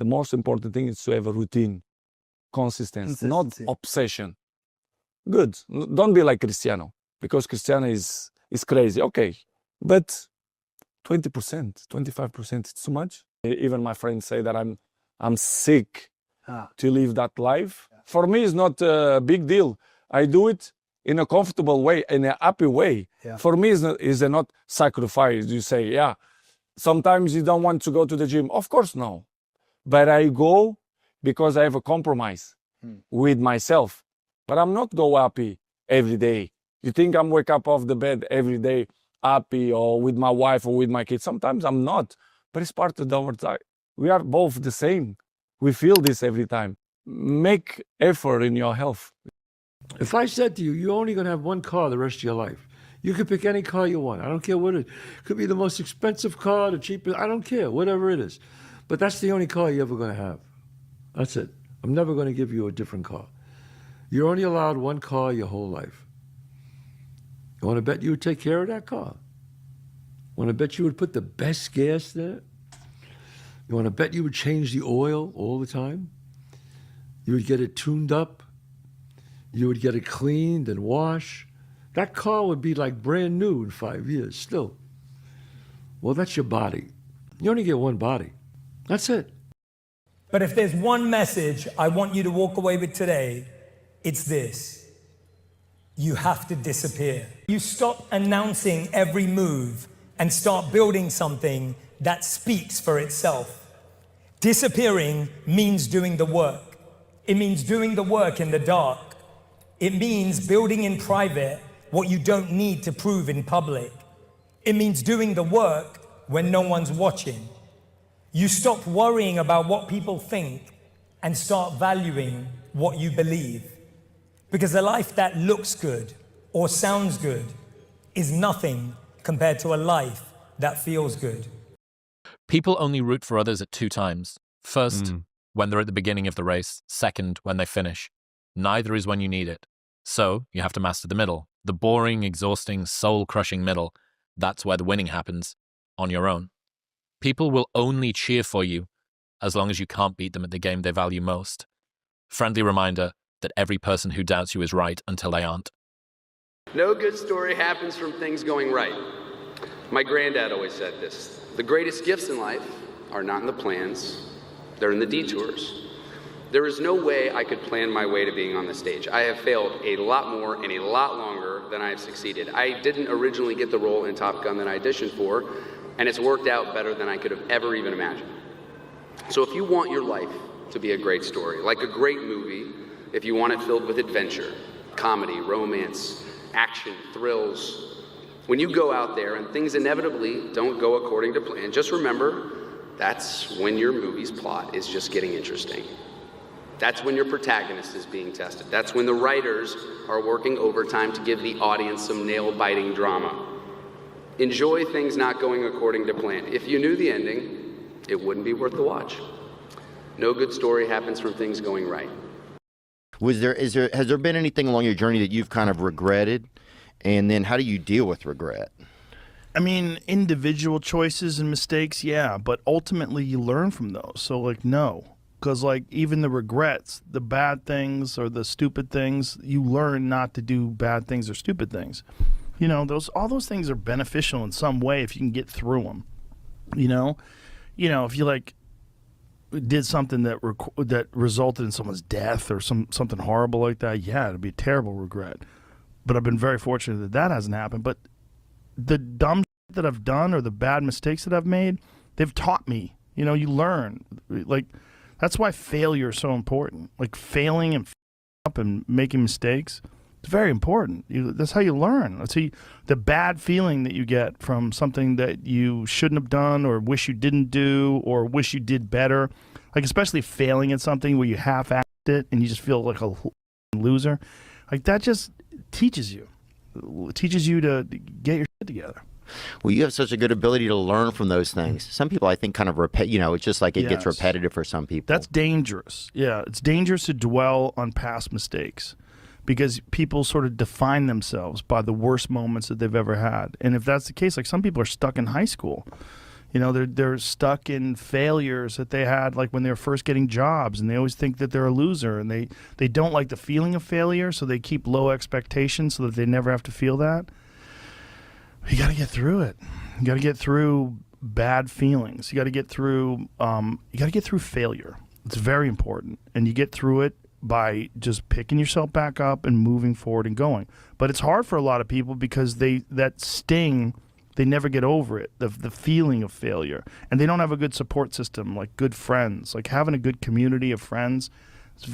the most important thing is to have a routine, consistency, not obsession. Good. Don't be like Cristiano, because Cristiano is crazy. Okay, but 20%, 25%, it's too much. Even my friends say that I'm sick to live that life. For me, it's not a big deal. I do it in a comfortable way, in a happy way. For me, is not sacrifice. You say, yeah, sometimes you don't want to go to the gym. Of course, no. But I go because I have a compromise with myself. But I'm not go happy every day. You think I'm wake up off the bed every day happy, or with my wife or with my kids? Sometimes I'm not, but it's part of our time. We are both the same. We feel this every time. Make effort in your health. If I said to you, you're only going to have one car the rest of your life, you could pick any car you want. I don't care what it is. It could be the most expensive car, the cheapest, I don't care, whatever it is. But that's the only car you're ever going to have. That's it. I'm never going to give you a different car. You're only allowed one car your whole life. You want to bet you would take care of that car? Want to bet you would put the best gas there? You want to bet you would change the oil all the time? You would get it tuned up? You would get it cleaned and washed? That car would be like brand new in 5 years still. Well, that's your body. You only get one body. That's it. But if there's one message I want you to walk away with today, it's this. You have to disappear. You stop announcing every move and start building something that speaks for itself. Disappearing means doing the work. It means doing the work in the dark. It means building in private what you don't need to prove in public. It means doing the work when no one's watching. You stop worrying about what people think and start valuing what you believe. Because a life that looks good or sounds good is nothing compared to a life that feels good. People only root for others at 2 times. First, when they're at the beginning of the race. Second, when they finish. Neither is when you need it. So, you have to master the middle. The boring, exhausting, soul-crushing middle. That's where the winning happens, on your own. People will only cheer for you as long as you can't beat them at the game they value most. Friendly reminder that every person who doubts you is right until they aren't. No good story happens from things going right. My granddad always said this. The greatest gifts in life are not in the plans, they're in the detours. There is no way I could plan my way to being on the stage. I have failed a lot more and a lot longer than I have succeeded. I didn't originally get the role in Top Gun that I auditioned for, and it's worked out better than I could have ever even imagined. So if you want your life to be a great story, like a great movie, if you want it filled with adventure, comedy, romance, action, thrills, when you go out there and things inevitably don't go according to plan, just remember, that's when your movie's plot is just getting interesting. That's when your protagonist is being tested. That's when the writers are working overtime to give the audience some nail-biting drama. Enjoy things not going according to plan. If you knew the ending, it wouldn't be worth the watch. No good story happens from things going right. Has there been anything along your journey that you've kind of regretted? And then how do you deal with regret? I mean, individual choices and mistakes, yeah, but ultimately you learn from those. So, like, no. Because, like, even the regrets, the bad things or the stupid things, you learn not to do bad things or stupid things. You know, all those things are beneficial in some way if you can get through them. You know, if you, like, did something that resulted in someone's death or something horrible like that, yeah, it'd be a terrible regret. But I've been very fortunate that hasn't happened. But the dumb shit that I've done or the bad mistakes that I've made, they've taught me. You know, you learn. Like, that's why failure is so important. Like, failing and up and making mistakes, it's very important. That's how you learn. That's how the bad feeling that you get from something that you shouldn't have done or wish you didn't do or wish you did better, like especially failing at something where you half-assed it and you just feel like a loser, like that just teaches you. It teaches you to get your shit together. Well, you have such a good ability to learn from those things. Some people, I think, kind of it's just like it gets repetitive for some people. That's dangerous. Yeah, it's dangerous to dwell on past mistakes because people sort of define themselves by the worst moments that they've ever had. And if that's the case, like some people are stuck in high school. You know, they're stuck in failures that they had like when they were first getting jobs, and they always think that they're a loser, and they don't like the feeling of failure, so they keep low expectations so that they never have to feel that. You got to get through it. You got to get through bad feelings. You got to get through failure. It's very important, and you get through it by just picking yourself back up and moving forward and going. But it's hard for a lot of people because that sting, they never get over it, the feeling of failure. And they don't have a good support system, like good friends. Like having a good community of friends